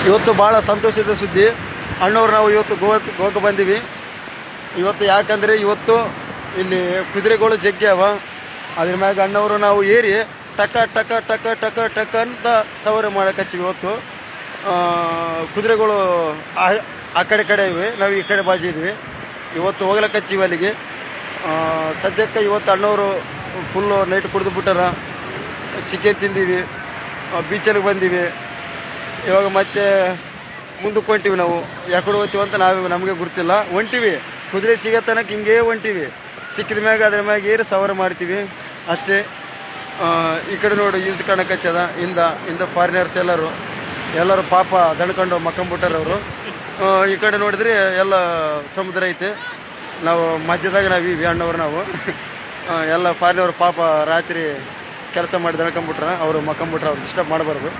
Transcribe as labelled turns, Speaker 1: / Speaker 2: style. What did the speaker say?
Speaker 1: ಇವತ್ತು ಭಾಳ ಸಂತೋಷದ ಸುದ್ದಿ. ಅಣ್ಣವ್ರು ನಾವು ಇವತ್ತು ಗೋವಾಕ್ಕೆ ಬಂದೀವಿ. ಇವತ್ತು ಯಾಕಂದರೆ ಇವತ್ತು ಇಲ್ಲಿ ಕುದುರೆಗಳು ಜಗ್ಗಿ ಅವ. ಅದ್ರ ಮ್ಯಾಗ ಅಣ್ಣವರು ನಾವು ಏರಿ ಟಕ ಟಕ ಟಕ ಟಕ ಟಕ ಅಂತ ಸವಾರಿ ಮಾಡಕ್ಕೆ ಹಚ್ಚಿವಿ. ಇವತ್ತು ಕುದುರೆಗಳು ಆ ಕಡೆ ಇವೆ, ನಾವು ಈ ಕಡೆ ಬಾಜಿ ಇದ್ವಿ. ಇವತ್ತು ಹೋಗ್ಲಕ್ಕೆ ಹಚ್ಚಿವಿ ಅಲ್ಲಿಗೆ. ಸದ್ಯಕ್ಕೆ ಇವತ್ತು ಅಣ್ಣವರು ಫುಲ್ಲು ನೈಟ್ ಕುಡಿದು ಬಿಟ್ಟಾರ. ಚಿಕನ್ ತಿಂದೀವಿ, ಬೀಚಲ್ಲಿ ಬಂದೀವಿ. ಇವಾಗ ಮತ್ತೆ ಮುಂದಕ್ಕೆ ಹೊಂಟಿವಿ. ನಾವು ಯಾಕಡೆ ಹೋಗ್ತೀವಿ ಅಂತ ನಮಗೆ ಗುರ್ತಿಲ್ಲ. ಹೊಂಟಿವಿ, ಕುದುರೆ ಸಿಗೋ ತನಕ ಹಿಂಗೇ ಹೊಂಟಿವಿ. ಸಿಕ್ಕಿದ ಮ್ಯಾಗ ಅದ್ರ ಮ್ಯಾಗ ಏರಿ ಸವಾರಿ ಮಾಡ್ತೀವಿ ಅಷ್ಟೇ. ಈ ಕಡೆ ನೋಡಿ ಯೂಸ್ ಕಾಣಕ್ಕೆ ಹಚ್ಚದ ಇಂದ ಫಾರಿನರ್ಸ್ ಎಲ್ಲರೂ ಪಾಪ ದಣ್ಕೊಂಡು ಮಕ್ಕಂಬಿಟ್ಟಾರವರು. ಈ ಕಡೆ ನೋಡಿದ್ರೆ ಎಲ್ಲ ಸಮುದ್ರ ಐತೆ. ನಾವು ಮಧ್ಯದಾಗ ನಾವೀವಿ ಅಣ್ಣವ್ರು. ನಾವು ಎಲ್ಲ ಫಾರಿನವ್ರು ಪಾಪ ರಾತ್ರಿ ಕೆಲಸ ಮಾಡಿ ದಣ್ಕೊಂಬಿಟ್ರ, ಅವರು ಮಕ್ಕಂಬಿಟ್ರ. ಅವ್ರು ಡಿಸ್ಟರ್ಬ್ ಮಾಡಬಾರ್ದು.